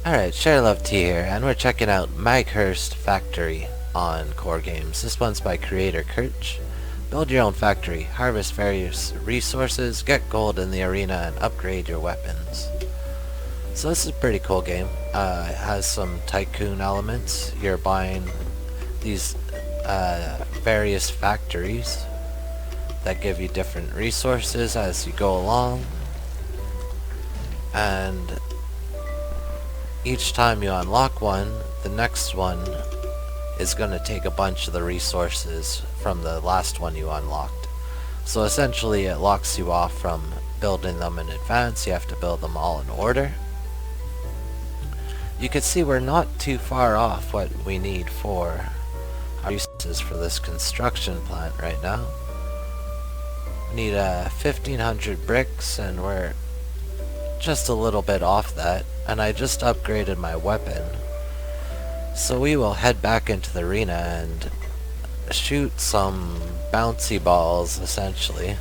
Alright, Sharelove T here, and we're checking out Maghurst Factory on Core Games. This one's by creator Kirch. Build your own factory, harvest various resources, get gold in the arena, and upgrade your weapons. So this is a pretty cool game. It has some tycoon elements. You're buying these various factories that give you different resources as you go along. And each time you unlock one, the next one is going to take a bunch of the resources from the last one you unlocked. So essentially it locks you off from building them in advance. You have to build them all in order. You can see we're not too far off what we need for our resources for this construction plant right now. We need 1,500 bricks, and we're just a little bit off that. And I just upgraded my weapon. So we will head back into the arena and shoot some bouncy balls, essentially.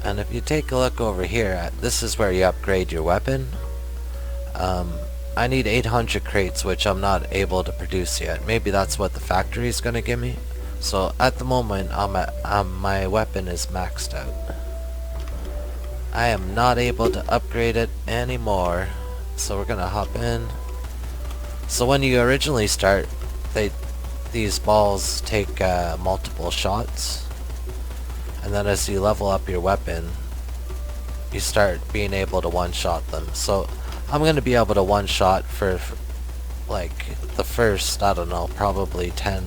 And if you take a look over here, this is where you upgrade your weapon. I need 800 crates, which I'm not able to produce yet. Maybe that's what the factory is going to give me. So at the moment, my weapon is maxed out. I am not able to upgrade it anymore, so we're gonna hop in. So when you originally start, these balls take multiple shots, and then as you level up your weapon, you start being able to one-shot them. So I'm gonna be able to one-shot for like the first, I don't know, probably 10,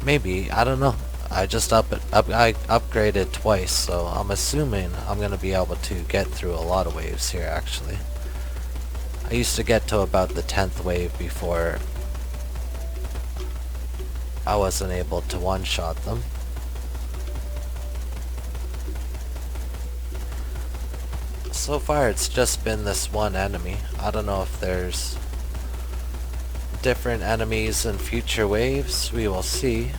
maybe, I don't know. I just I upgraded twice, so I'm assuming I'm going to be able to get through a lot of waves here, actually. I used to get to about the 10th wave before I wasn't able to one-shot them. So far it's just been this one enemy. I don't know if there's different enemies in future waves. We will see.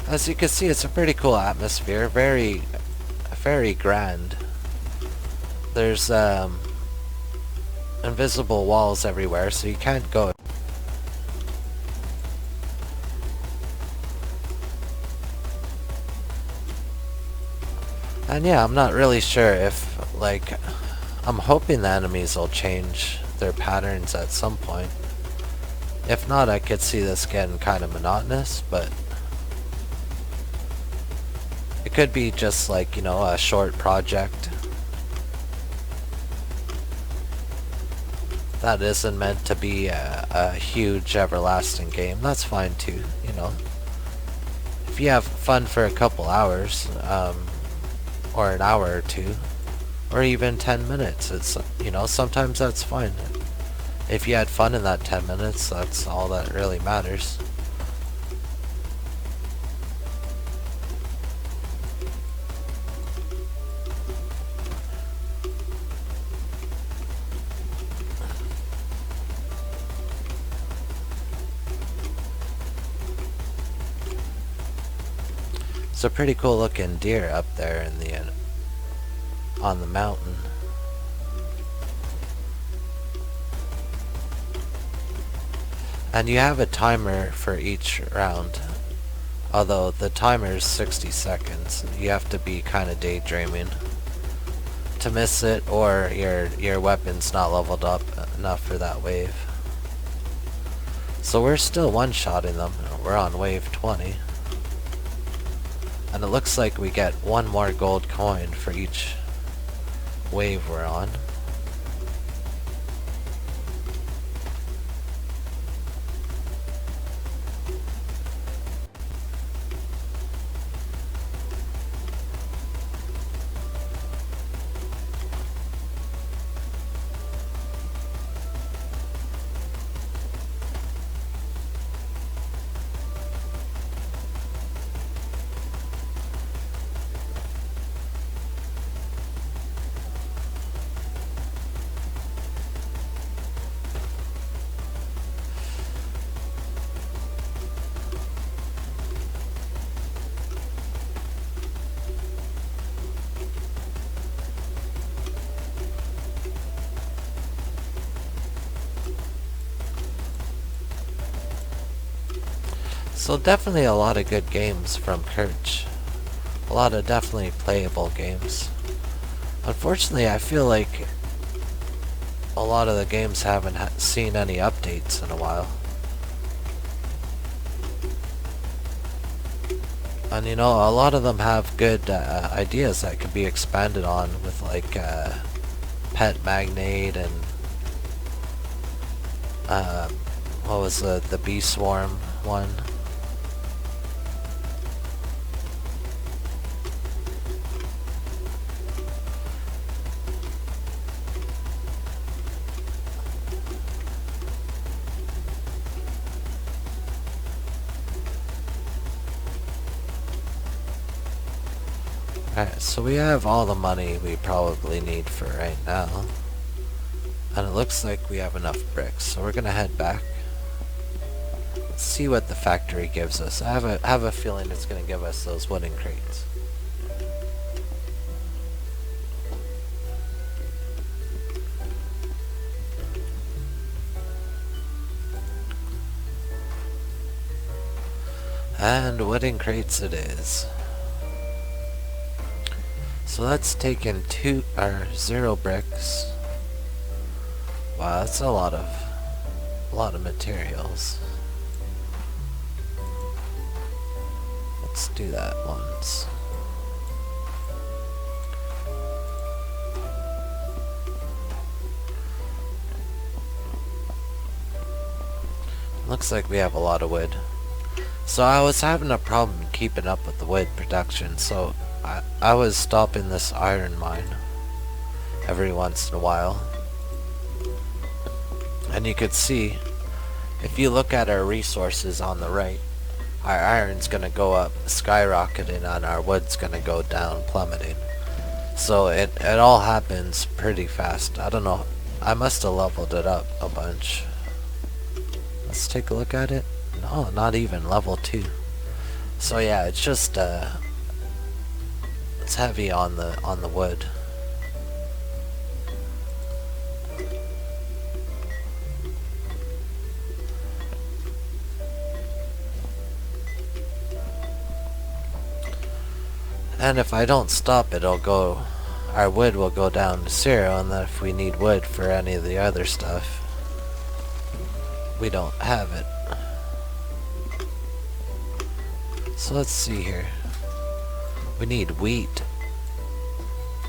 As you can see, it's a pretty cool atmosphere, very grand. There's invisible walls everywhere, so you can't go. And yeah, I'm not really sure if, like, I'm hoping the enemies will change their patterns at some point. If not, I could see this getting kind of monotonous, but it could be just like, you know, a short project that isn't meant to be a huge everlasting game. That's fine too, you know. If you have fun for a couple hours, or an hour or two, or even 10 minutes, it's, you know, sometimes that's fine. If you had fun in that 10 minutes, that's all that really matters. It's a pretty cool looking deer up there in the on the mountain. And you have a timer for each round. Although the timer is 60 seconds. You have to be kind of daydreaming to miss it, or your weapon's not leveled up enough for that wave. So we're still one-shotting them. We're on wave 20. And it looks like we get one more gold coin for each wave we're on. So definitely a lot of good games from Kirch. A lot of definitely playable games. Unfortunately, I feel like a lot of the games haven't seen any updates in a while. And you know, a lot of them have good ideas that could be expanded on with like Pet Magnate and what was the Bee Swarm one? Alright, so we have all the money we probably need for right now. And it looks like we have enough bricks, so we're gonna head back. See what the factory gives us. I have a feeling it's gonna give us those wooden crates. And wooden crates it is. So let's take in 0 bricks. Wow, that's a lot of materials. Let's do that once. Looks like we have a lot of wood. So I was having a problem keeping up with the wood production, so I was stopping this iron mine every once in a while. And you could see, if you look at our resources on the right, our iron's gonna go up skyrocketing and our wood's gonna go down plummeting. So it all happens pretty fast. I don't know, I must have leveled it up a bunch. Let's take a look at it. No, not even level 2. So yeah, it's just it's heavy on the wood. And if I don't stop it, our wood will go down to 0, and then if we need wood for any of the other stuff, we don't have it. So let's see here. We need wheat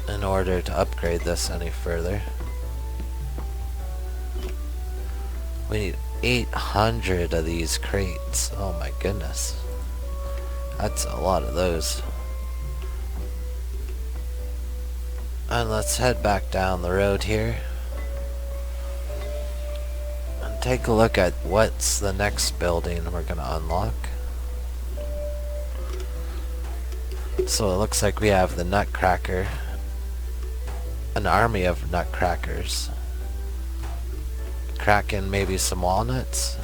in order to upgrade this any further. We need 800 of these crates. Oh my goodness. That's a lot of those. And let's head back down the road here and take a look at what's the next building we're gonna unlock. So it looks like we have the Nutcracker, an army of Nutcrackers, cracking maybe some walnuts,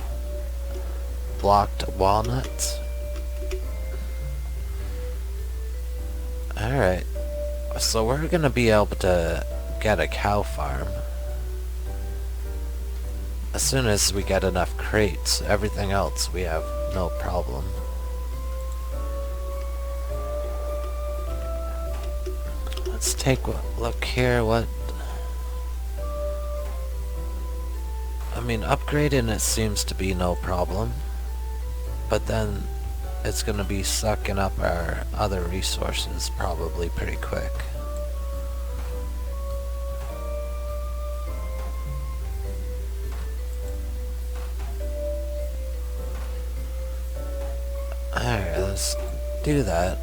blocked walnuts. Alright, so we're gonna be able to get a cow farm as soon as we get enough crates. Everything else we have no problem. Let's take a look here. I mean, upgrading it seems to be no problem, but then it's gonna be sucking up our other resources probably pretty quick. Alright, let's do that.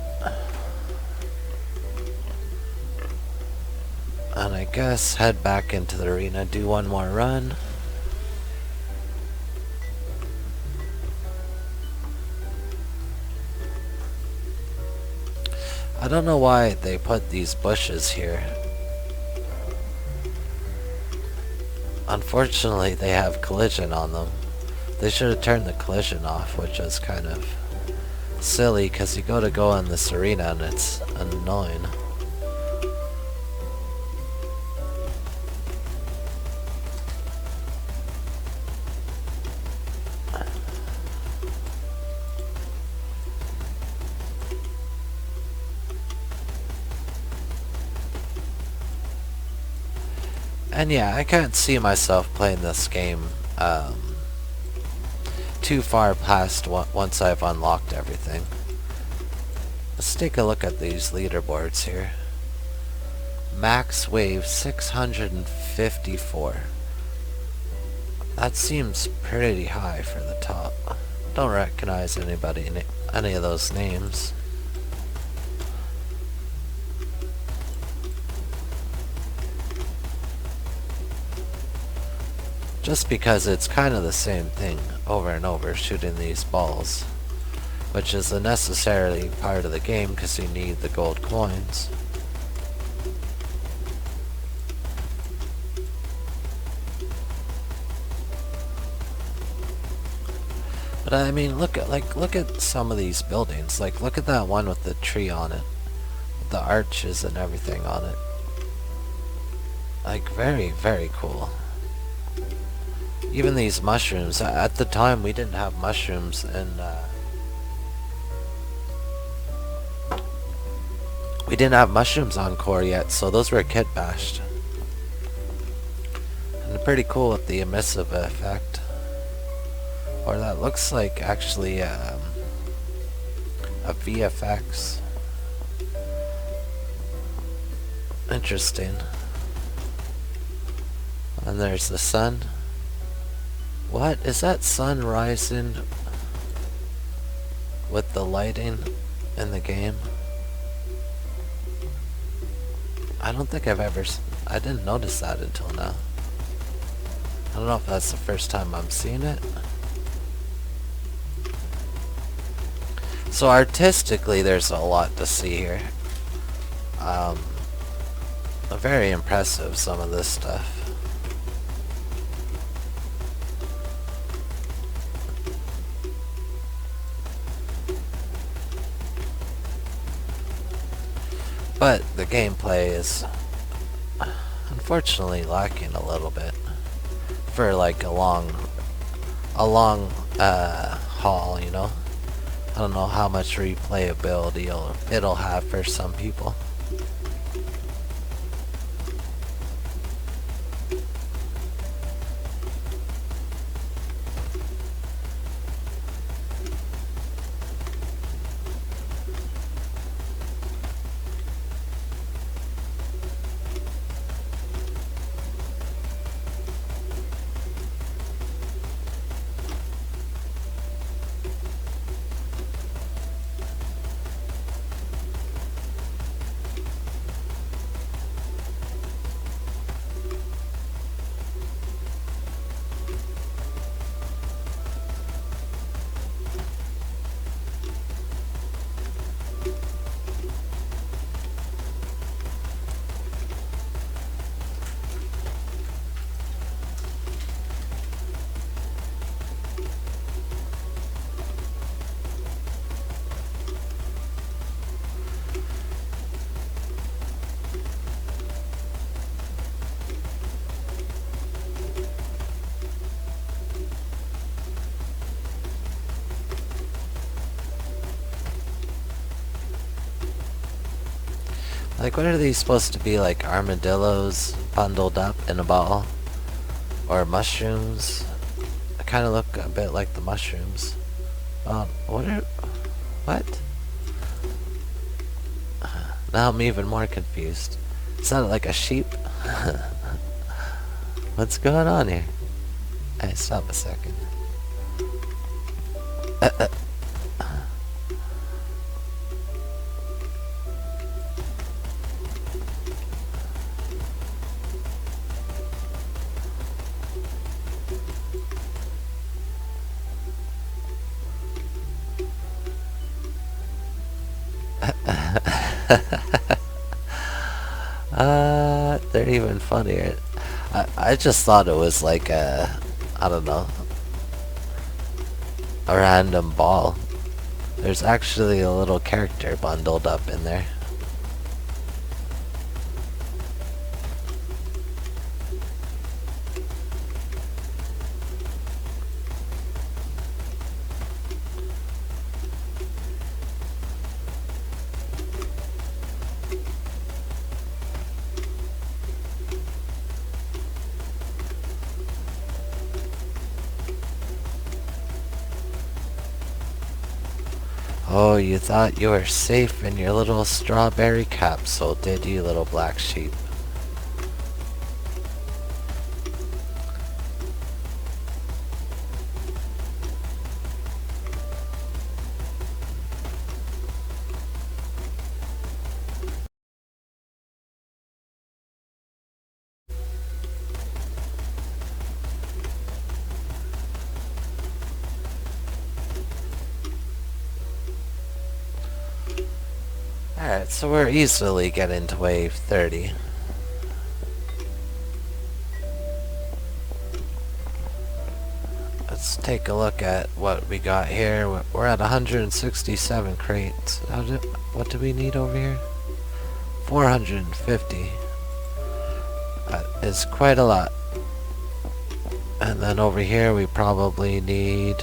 And I guess head back into the arena, do one more run. I don't know why they put these bushes here. Unfortunately, they have collision on them. They should have turned the collision off, which is kind of silly because you go in this arena and it's annoying. And yeah, I can't see myself playing this game too far past once I've unlocked everything. Let's take a look at these leaderboards here. Max wave 654. That seems pretty high for the top. Don't recognize anybody in any of those names. Just because it's kind of the same thing over and over, shooting these balls, which is a necessary part of the game because you need the gold coins. But I mean, look at some of these buildings. Like, look at that one with the tree on it, with the arches and everything on it. Like, very, very cool. Even these mushrooms. At the time, we didn't have mushrooms, and we didn't have mushrooms on core yet, so those were kit bashed. And pretty cool with the emissive effect. Or that looks like actually a VFX. Interesting. And there's the sun. What? Is that sun rising with the lighting in the game? I don't think I didn't notice that until now. I don't know if that's the first time I'm seeing it. So artistically, there's a lot to see here. Very impressive, some of this stuff. But the gameplay is unfortunately lacking a little bit for like a long haul, you know. I don't know how much replayability it'll have for some people. Like, what are these supposed to be, like armadillos bundled up in a ball? Or mushrooms? They kind of look a bit like the mushrooms. What? Now I'm even more confused. It sounded like a sheep. What's going on here? Hey, stop a second. They're even funnier. I just thought it was like a, I don't know, a random ball. There's actually a little character bundled up in there. Oh, you thought you were safe in your little strawberry capsule, did you, little black sheep? Alright, so we're easily getting to wave 30. Let's take a look at what we got here. We're at 167 crates. What do we need over here? 450. That is quite a lot. And then over here we probably need...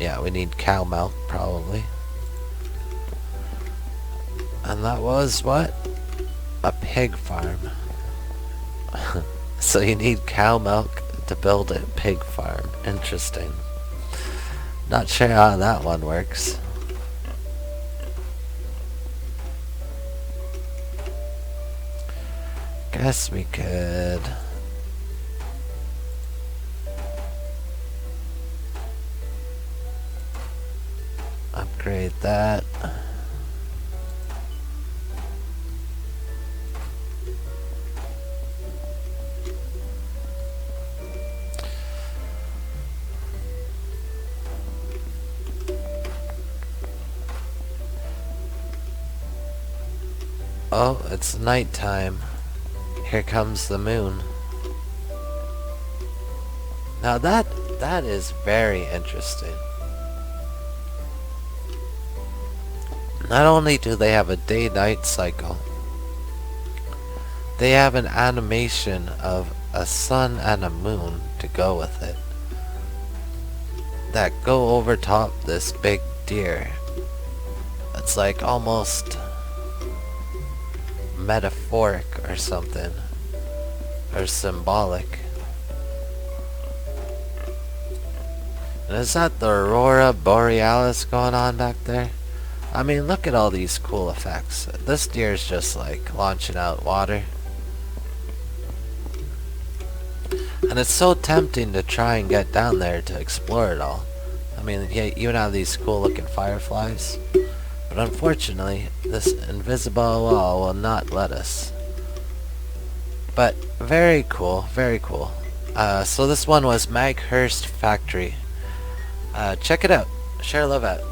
yeah, we need cow milk, probably. And that was what? A pig farm. So you need cow milk to build a pig farm. Interesting. Not sure how that one works. Guess we could... upgrade that. Oh, it's nighttime. Here comes the moon. Now that is very interesting. Not only do they have a day-night cycle, they have an animation of a sun and a moon to go with it that go over top this big deer. It's like almost metaphoric or something, or symbolic. And is that the Aurora Borealis going on back there? I mean, look at all these cool effects. This deer's just like launching out water. And it's so tempting to try and get down there to explore it all. I mean, yeah, you even have these cool looking fireflies. But unfortunately, this invisible wall will not let us. But very cool, very cool. So this one was Maghurst Factory. Check it out. Share love out.